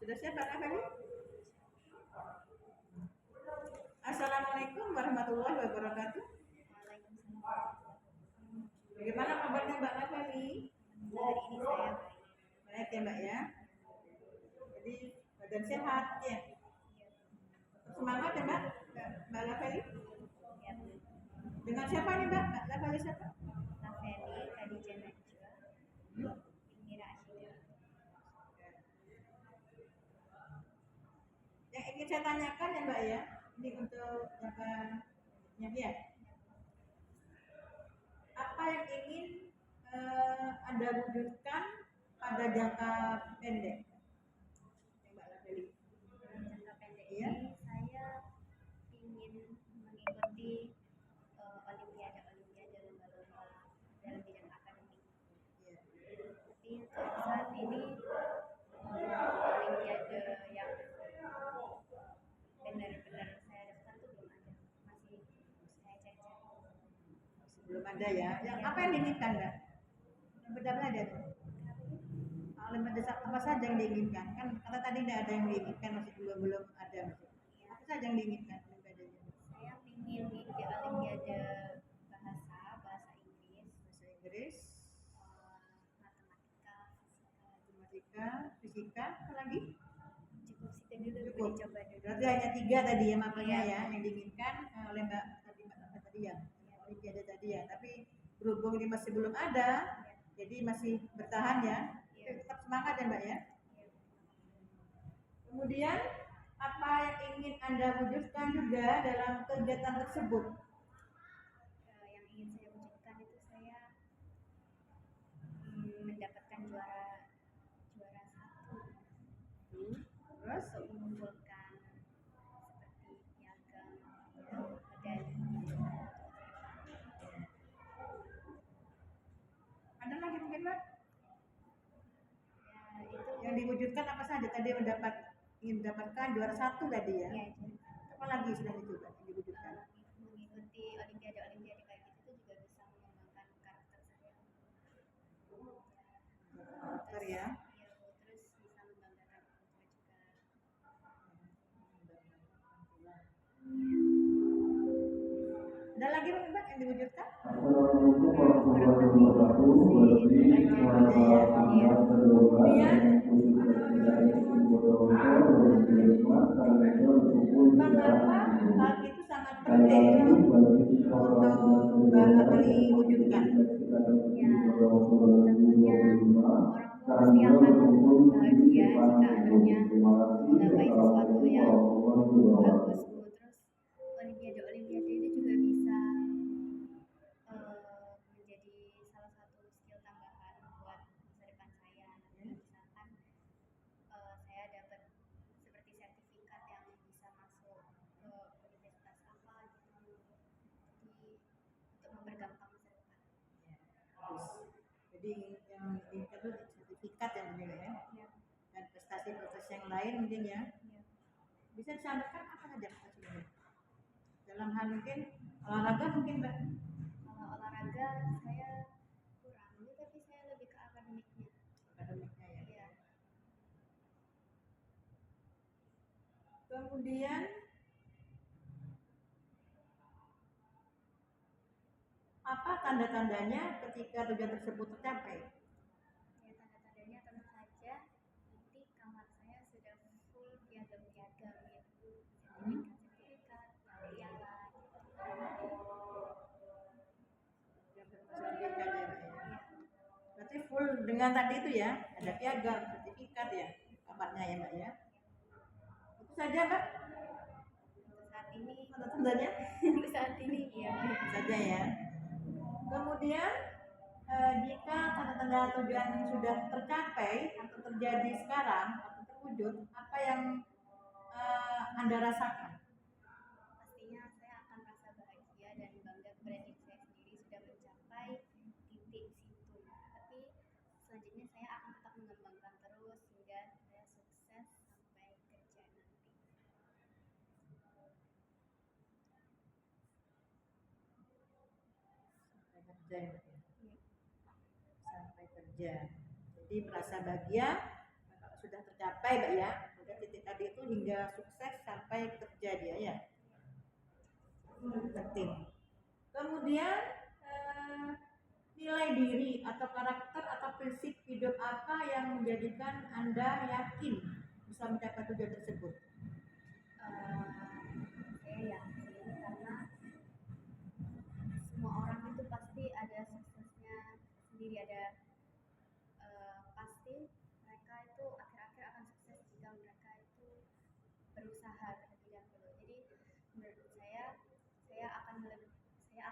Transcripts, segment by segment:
Sudah siap Pak Feli? Assalamualaikum warahmatullahi wabarakatuh. Bagaimana kabarnya Mbak Feli? Hari ini saya Baik ya Mbak ya. Jadi badan sehat ya. Semangat ya Mbak. Mbak Feli. ya, Dengan siapa nih Mbak? Mbak Feli siapa? Nafeli, Khadijah Najwa, Indira Asyida. Yang ingin saya tanyakan ya Mbak ya. Ini untuk Bapak ya. Apa yang ingin Anda wujudkan pada jangka pendek? Mbak Feli. Jangka pendek Iya. ini saya ingin mengikuti olimpiade lomba-lomba dalam bidang akademik. Tapi untuk saat ini olimpiade yang benar-benar saya daftar tuh belum ada, masih saya cari-cari. Belum ada ya. Yang apa yang diinginkan Mbak? Yang benar-benar ada tuh. Olimpiade apa saja yang diinginkan? Kan karena tadi tidak ada yang diinginkan, masih belum ada. Apa saja yang diinginkan olimpiadenya? Saya ingin mengikuti olimpiade bahasa Inggris, matematika, fisika, apa lagi? cukup segitu dulu, Cukup. coba dulu. Berarti hanya 3 tadi ya mapanya ya yang diinginkan oleh Mbak tadi ya, olimpiade tadi ya. Tapi berhubung ini masih belum ada, jadi masih bertahan ya. Tetap semangat ya Mbak ya. Kemudian apa yang ingin Anda wujudkan juga dalam kegiatan tersebut? Yang ingin saya wujudkan itu saya mendapatkan juara 1. Terus Untuk mengumpulkan seperti piagam dan ada lagi mungkin Mbak? ya, itu Yang diwujudkan apa saja? Tadi ingin mendapatkan juara 1 tadi ya. ya, Apa lagi selain itu Mbak, yang diwujudkan? mengikuti olimpiade kayak gitu juga bisa mengembangkan karakter saya. Karakter ya. Terus bisa membanggakan orang tua juga. Ada lagi Mbak yang diwujudkan? Kurang lebih Mengapa hal itu sangat penting untuk Mbak Feli wujudkan? Ya, tentunya orang tua pasti akan bahagia jika anaknya menggapai sesuatu yang bagus. Terus olimpiade itu juga bisa menjadi salah satu skill tambahan buat masa depan saya. Nanti misalkan saya dapat seperti sertifikat yang bisa masuk ke universitas apa gitu, untuk mempergampang masa depan. Jadi yang diinginkan itu sertifikat yang mungkin ya. Dan prestasi-prestasi yang lain mungkin ya. Bisa disampaikan apa saja prestasinya? Dalam hal mungkin olahraga mungkin Mbak. Kalau olahraga saya kurang, tapi saya lebih ke akademiknya. Akademiknya ya. Iya. Kemudian apa tanda-tandanya ketika tujuan tersebut tercapai? Ya, tanda-tandanya tentu saja nanti kamar saya sudah full piagam-piagam gitu, sertifikat, piala. Berarti full dengan tadi itu ya, ada piagam, sertifikat ya, kamarnya ya Mbak ya. Itu saja Mbak. Saat ini Tanda-tandanya saat ini ya saja ya. Kemudian jika tanda-tanda tujuan sudah tercapai atau terjadi sekarang atau terwujud, apa yang Anda rasakan? pastinya saya akan merasa bahagia dan bangga kepada diri saya sendiri sudah mencapai titik situ. Tapi selanjutnya saya akan tetap mengembangkan terus hingga saya sukses sampai kerja nanti. Sampai kerja. Jadi merasa bahagia sudah tercapai Mbak ya. Udah titik tadi itu hingga sukses sampai kerja dia ya. Penting. Kemudian nilai diri atau karakter atau prinsip hidup apa yang menjadikan Anda yakin bisa mencapai tujuan tersebut? Saya yakin karena semua orang itu pasti ada suksesnya sendiri, ada pasti mereka itu akhir-akhir akan sukses jika mereka itu berusaha terlebih dahulu. Jadi menurut saya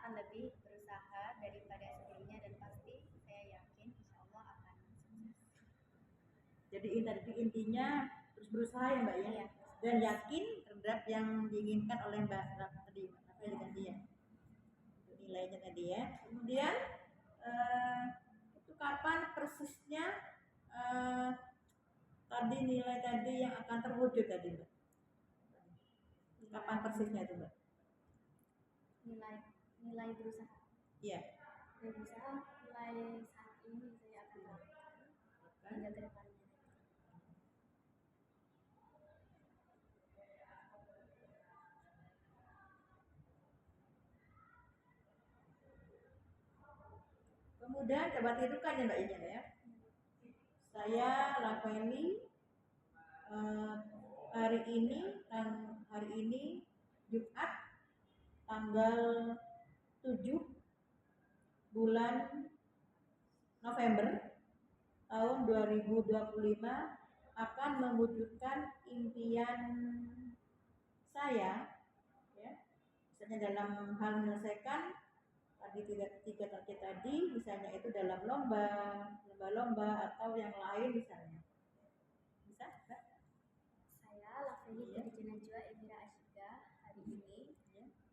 akan lebih berusaha daripada sebelumnya dan pasti saya yakin insya Allah akan sukses. Jadi intinya terus berusaha ya Mbak ya. Iya. Dan yakin terhadap yang diinginkan oleh Mbak tadi, apa yang tadi ya, nilainya tadi ya. Kemudian itu kapan persisnya tadi nilai tadi yang akan terwujud tadi Mbak? Kapan persisnya itu Mbak? Nilai berusaha. Iya. Nilai berusaha mulai saat ini saya akan lakukan hingga ke depannya. Kemudian coba tirukan ya Mbak Ijah ya. Saya Laveli hari ini Jumat tanggal 7 bulan November tahun 2025 akan mewujudkan impian saya ya. Misalnya dalam hal menyelesaikan tadi tiga target tadi, misalnya itu dalam lomba atau yang lain misalnya. Bisa? Saya Laveli Khadijah Najwa Elvira Asyida hari ini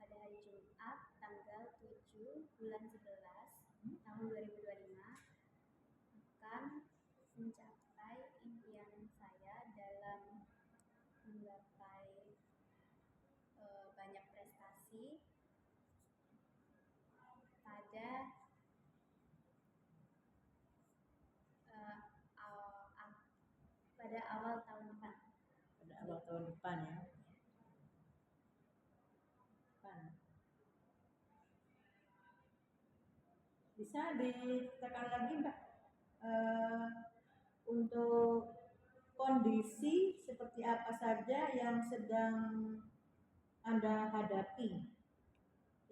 pada hari Jumat tanggal 7 bulan 11 tahun 2025 akan mencapai impian saya dalam menggapai banyak prestasi pada awal tahun depan. Pada awal tahun depan ya. Bisa ditekan lagi Mbak untuk kondisi seperti apa saja yang sedang Anda hadapi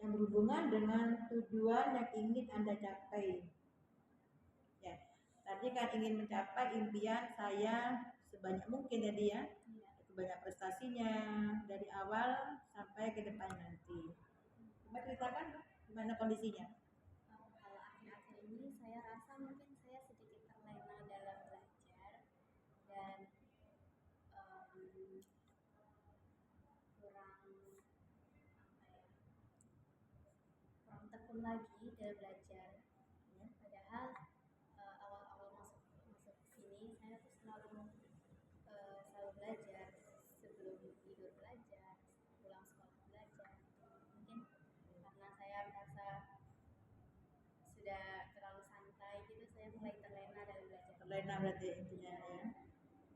yang berhubungan dengan tujuan yang ingin Anda capai. Ya, tadi kan ingin mencapai impian saya sebanyak mungkin tadi ya. Itu banyak prestasinya dari awal sampai ke depan nanti. Coba ceritakan gimana kondisinya. Kalau akhir-akhir ini saya rasa mungkin saya sedikit terlena dalam belajar dan kurang tekun lagi dalam belajar ya. Padahal awal-awal masuk ke sini saya tuh selalu belajar, sebelum tidur belajar, pulang sekolah belajar. Mungkin karena saya merasa sudah terlalu santai gitu, saya mulai terlena dalam belajar. Terlena berarti intinya ya.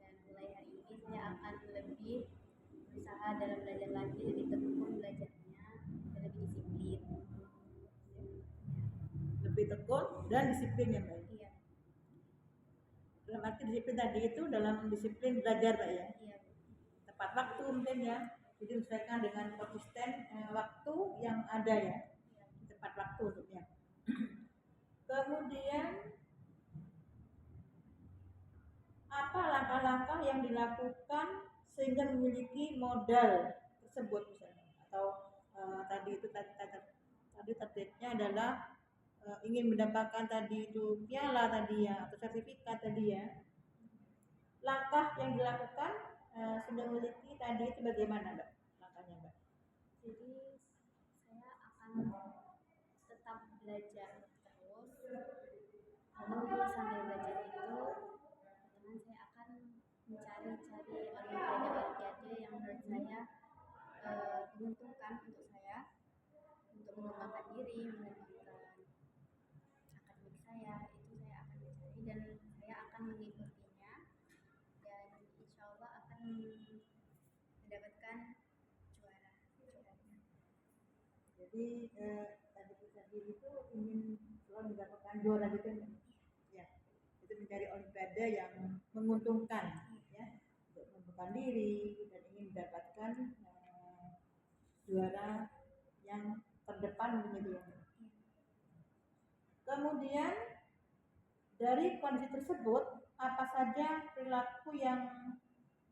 Dan mulai hari ini saya akan lebih berusaha dalam belajar lagi, lebih tekun belajarnya dan lebih disiplin. Lebih tekun dan disiplin ya Mbak. Iya. Dalam arti disiplin tadi itu dalam disiplin belajar Mbak ya. Iya. Tepat waktu mungkin ya. Jadi menyesuaikan dengan konsisten waktu yang ada ya. Tepat waktu untuknya. Kemudian apa langkah-langkah yang dilakukan sehingga memiliki modal tersebut misalnya, atau tadi targetnya adalah ingin mendapatkan tadi itu piala tadi ya atau sertifikat tadi ya. Langkah yang dilakukan sudah memiliki tadi itu bagaimana Mbak? Langkahnya Mbak? Jadi saya akan tetap belajar terus. Lalu sambil belajar itu, teman saya akan mencari-cari olimpiade yang menurut saya menguntungkan untuk saya, untuk mengembangkan diri, mengembangkan akademik saya, itu saya akan mencari dan saya akan mengikutinya. Dan Jadi tadi itu ingin selalu mendapatkan juara gitu ya. Itu mencari olimpiade yang menguntungkan ya, untuk membuka diri dan ingin mendapatkan juara yang terdepan begitu ya. Kemudian dari kondisi tersebut apa saja perilaku yang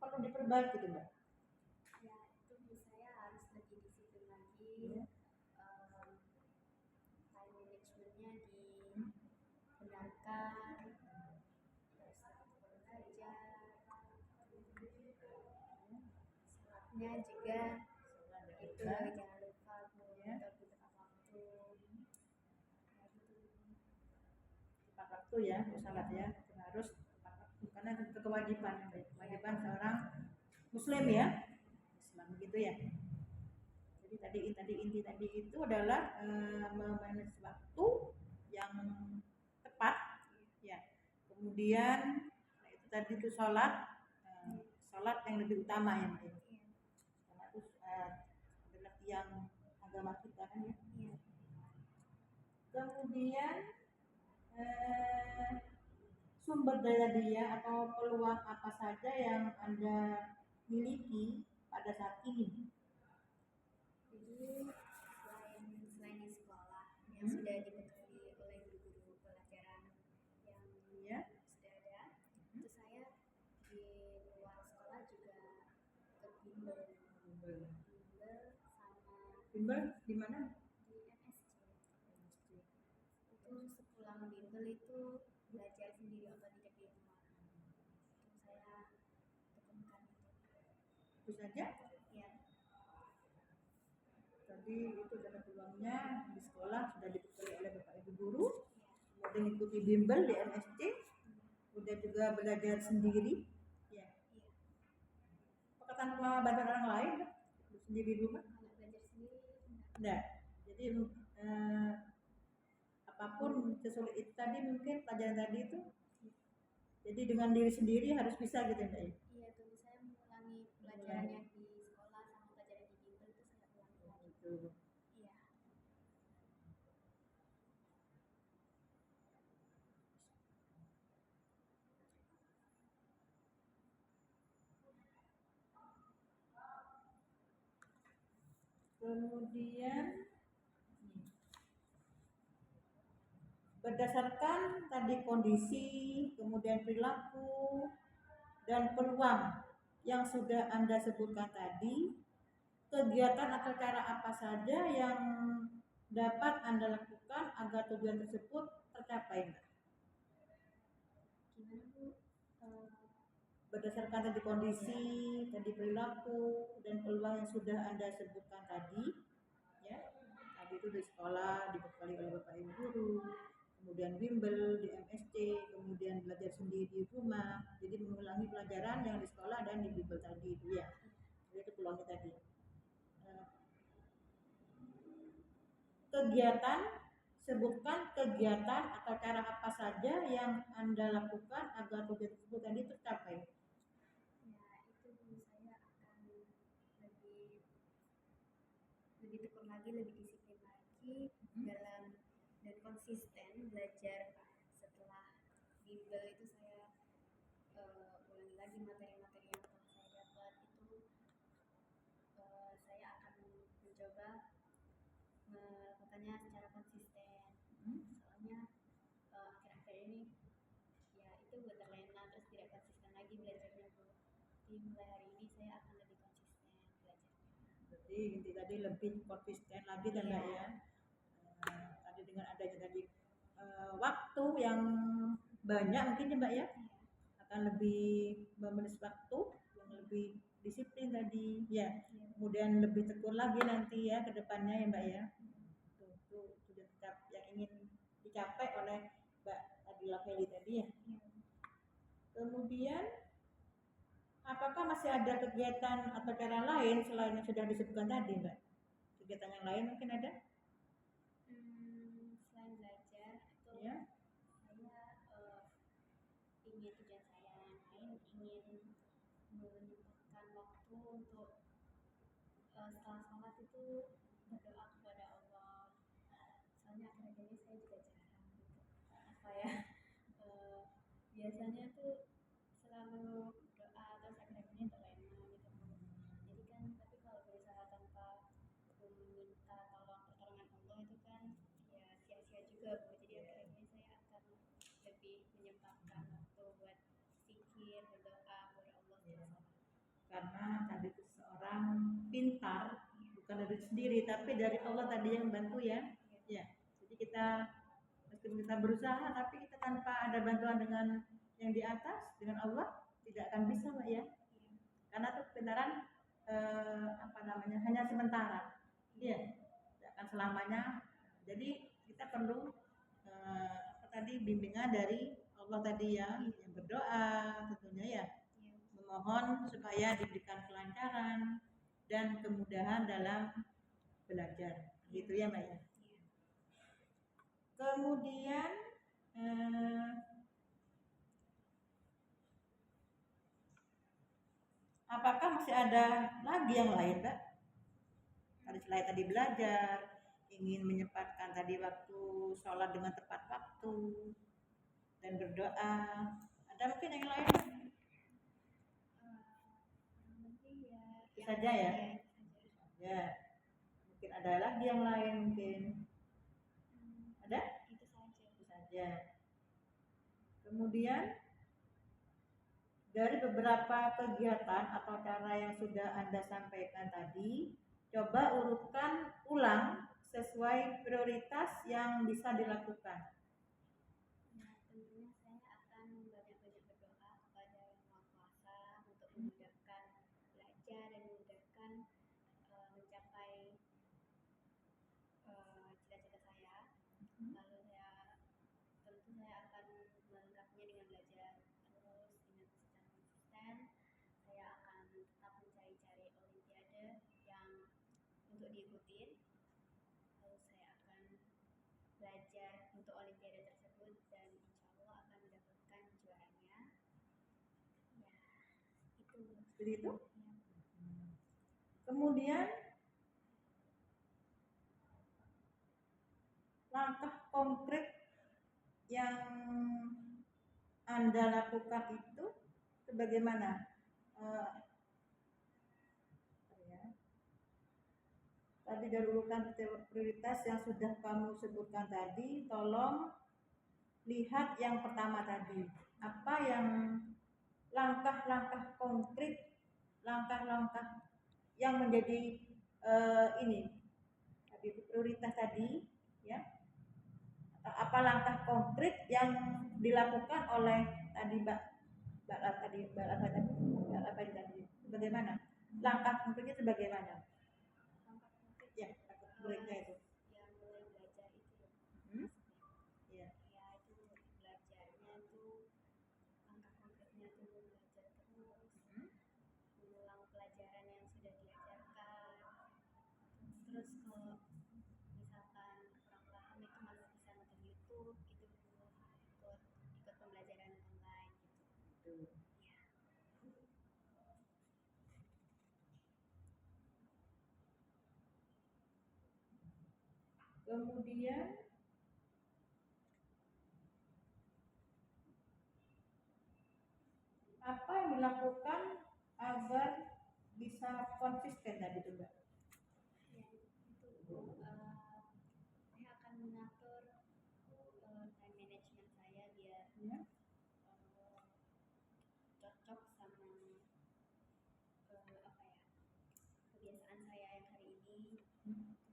perlu diperbaiki gitu Mbak? Ya, itu saya harus lebih disiplin lagi. Ya. Time managementnya dibenarkan, terus belajar, sholatnya juga itu jangan lupa Ya. untuk tepat waktu. Ya, gitu. Tepat waktu ya, salat ya, harus tepat waktu karena itu kewajiban seorang muslim ya, Islam begitu ya. Jadi tadi inti tadi itu adalah memanage waktu yang tepat ya. Kemudian itu tadi itu sholat yang lebih utama ya Mbak. Sholat itu adalah tiang agama kita kan ya. Kemudian sumber daya dia atau peluang apa saja yang Anda miliki pada saat ini? Jadi selain di sekolah yang sudah dibekali oleh guru-guru pelajaran yang sudah ada, itu saya di luar sekolah juga ikut bimbel sama Bimbel di mana? di MSC. Itu sepulang bimbel itu belajar sendiri otodidak di rumah. Itu saya tekankan itu. Itu saja. Ya. Tadi itu adalah peluangnya di sekolah sudah dibekali oleh Bapak Ibu guru, kemudian ikuti bimbel di MSC, kemudian juga belajar sendiri. Ya. Apakah tanpa bantuan orang lain? Sendiri di rumah? Belajar sendiri? Enggak. Jadi apapun sesulit itu tadi mungkin pelajaran tadi itu. Jadi dengan diri sendiri harus bisa gitu Mbak ya. Iya, tuh saya mengulangi pelajaran yang di sekolah sama pelajaran di bimbel itu saya ulangi lagi. Gitu. Iya. Kemudian berdasarkan tadi kondisi, kemudian perilaku dan peluang yang sudah Anda sebutkan tadi, kegiatan atau cara apa saja yang dapat Anda lakukan agar tujuan tersebut tercapai? Gimana Bu? Berdasarkan tadi kondisi, tadi perilaku dan peluang yang sudah Anda sebutkan tadi, ya, tadi itu di sekolah dibekali oleh Bapak Ibu guru, kemudian bimbel di MSC, kemudian belajar sendiri di rumah, jadi mengulangi pelajaran yang di sekolah dan di bimbel tadi itu ya. Jadi itu peluangnya tadi. Kegiatan, sebutkan kegiatan atau cara apa saja yang Anda lakukan agar tujuan tersebut tadi tercapai. Ya, itu saya akan lebih tekun lagi, lebih disiplin lagi dalam dan konsisten belajar. Setelah bimbel itu saya ulangi lagi materi-materi yang telah saya dapat itu. Saya akan mencoba melakukannya secara konsisten. Soalnya akhir-akhir ini ya itu buat terlena terus tidak konsisten lagi belajarnya Bu. Jadi mulai hari ini saya akan lebih konsisten belajarnya. Jadi inti tadi lebih konsisten lagi dan Mbak ya. Tadi dengan adanya tadi waktu yang banyak mungkin ya Mbak ya, akan lebih memenuhi waktu yang lebih disiplin tadi ya. Kemudian lebih tekun lagi nanti ya ke depannya ya Mbak ya. Itu sudah yang ingin dicapai oleh Mbak Adila Feli tadi ya. Kemudian apakah masih ada kegiatan atau cara lain selain yang sudah disebutkan tadi Mbak? Kegiatan yang lain mungkin ada? Selain belajar itu Ya. saya ingin tujuan saya yang lain ingin menyempatkan waktu untuk setelah sholat itu berdoa kepada Allah Karena tadi itu seorang pintar bukan dari sendiri tapi dari Allah tadi yang bantu ya. Ya. Jadi kita meskipun kita berusaha tapi kita tanpa ada bantuan dengan yang di atas dengan Allah tidak akan bisa Mbak ya. Karena tuh kebenaran hanya sementara. Iya. Tidak akan selamanya. Jadi kita perlu bimbingan dari Allah tadi ya, yang berdoa tentunya ya, memohon supaya diberikan kelancaran dan kemudahan dalam belajar, gitu ya Mbak ya. Kemudian apakah masih ada lagi yang lain Mbak? Selain tadi belajar, ingin menyempatkan tadi waktu sholat dengan tepat waktu dan berdoa, ada mungkin yang lain? Itu saja ya. Ya, mungkin ada lagi yang lain mungkin. Ada? Itu saja. Kemudian dari beberapa kegiatan atau cara yang sudah Anda sampaikan tadi, coba urutkan ulang sesuai prioritas yang bisa dilakukan. Nah, tentunya saya akan banyak-banyak berdoa kepada Yang Maha Kuasa untuk memudahkan belajar dan memudahkan mencapai cita-cita saya. Lalu tentu saya akan melengkapinya dengan belajar terus dengan secara konsisten. Saya akan tetap mencari-cari olimpiade yang untuk diikuti. Lalu saya akan belajar untuk olimpiade tersebut dan insya Allah akan mendapatkan juaranya. Ya, itu. Seperti itu. Ya. Kemudian langkah konkret yang Anda lakukan itu sebagaimana? Tadi dari urutan prioritas yang sudah kamu sebutkan tadi, tolong lihat yang pertama tadi. Apa yang langkah-langkah konkret, langkah-langkah yang menjadi tadi prioritas tadi, ya. Apa langkah konkret yang dilakukan oleh tadi Mbak tadi? Bagaimana? Langkah konkretnya sebagaimana? Ya, mereka itu. Yang mulai belajar itu Ya. Ya, itu belajarnya tuh langkah konkretnya tuh belajar terus, mengulang pelajaran yang sudah diajarkan. Terus kalau misalkan kurang paham itu masih bisa nonton YouTube, itu ikut pembelajaran online gitu. Ya. Kemudian apa yang dilakukan agar bisa konsisten tadi itu Mbak? Ya, itu saya akan mengatur time management saya biar cocok sama kebiasaan saya yang hari ini.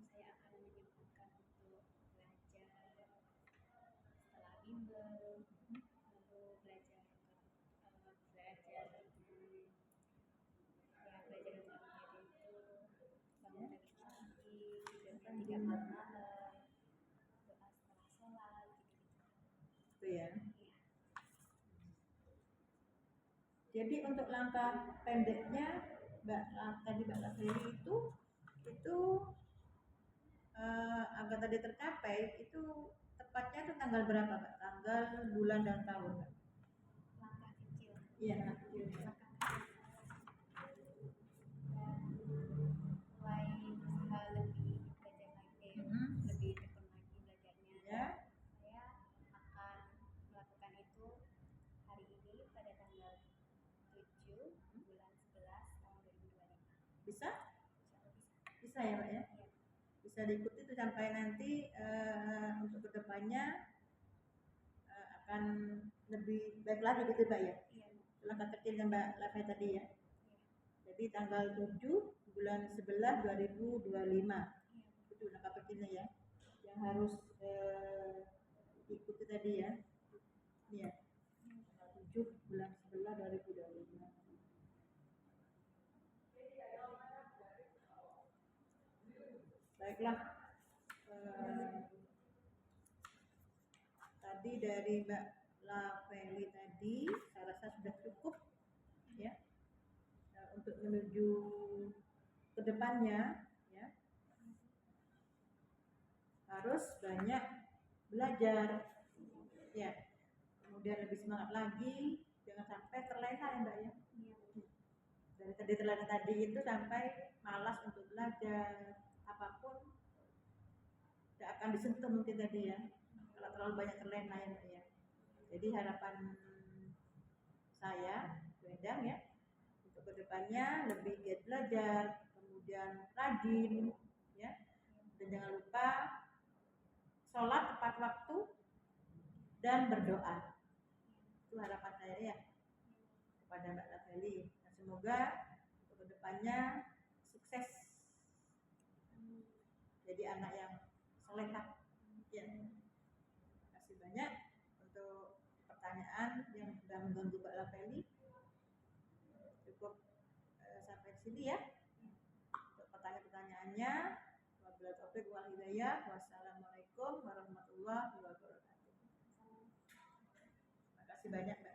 Saya akan menyempatkan untuk belajar setelah bimbel, lalu belajar untuk olimpiade itu, bangun pagi, tidur jam 3 malam, doa setelah sholat, Itu ya. Jadi untuk langkah pendeknya tadi Mbak Lasiri itu agar tadi tercapai itu tepatnya itu tanggal berapa Mbak? Tanggal, bulan dan tahun Mbak? Langkah kecil. Iya, langkah kecil. Mulai berusaha lebih belajar lagi, lebih tekun lagi belajarnya. Ya. Saya akan melakukan itu hari ini pada tanggal 7 bulan 11 tahun 2025. Bisa? Bisa ya Mbak ya? Iya. Bisa diikuti itu sampai nanti untuk kedepannya akan lebih baik lagi gitu Mbak ya? Iya. langkah kecilnya Mbak Lavi tadi ya. Jadi tanggal 7 bulan 11 2025 itu langkah kecilnya ya, yang harus ikuti tadi ya. Iya, tanggal 7 bulan 11 2025. Baiklah, tadi dari Mbak Laveli tadi saya rasa sudah cukup ya, untuk menuju ke depannya ya, harus banyak belajar ya, kemudian lebih semangat lagi, jangan sampai terlena ya Mbak ya. Dari tadi terlena tadi itu sampai malas untuk belajar apapun, tidak akan disentuh mungkin tadi ya, kalau terlalu banyak terlena ya Mbak ya. Jadi harapan saya Bu Endang ya, untuk kedepannya lebih giat belajar, kemudian rajin ya, dan jangan lupa sholat tepat waktu dan berdoa. Itu harapan saya ya kepada Mbak Laveli. Nah, semoga untuk kedepannya sukses jadi anak yang solehah ya. Terima kasih banyak untuk pertanyaan yang sudah mengganggu Mbak Laveli. Cukup sampai sini ya untuk pertanyaan-pertanyaannya. Wabillahi taufiq wal hidayah. Wassalamualaikum warahmatullahi wabarakatuh. Terima kasih banyak Mbak.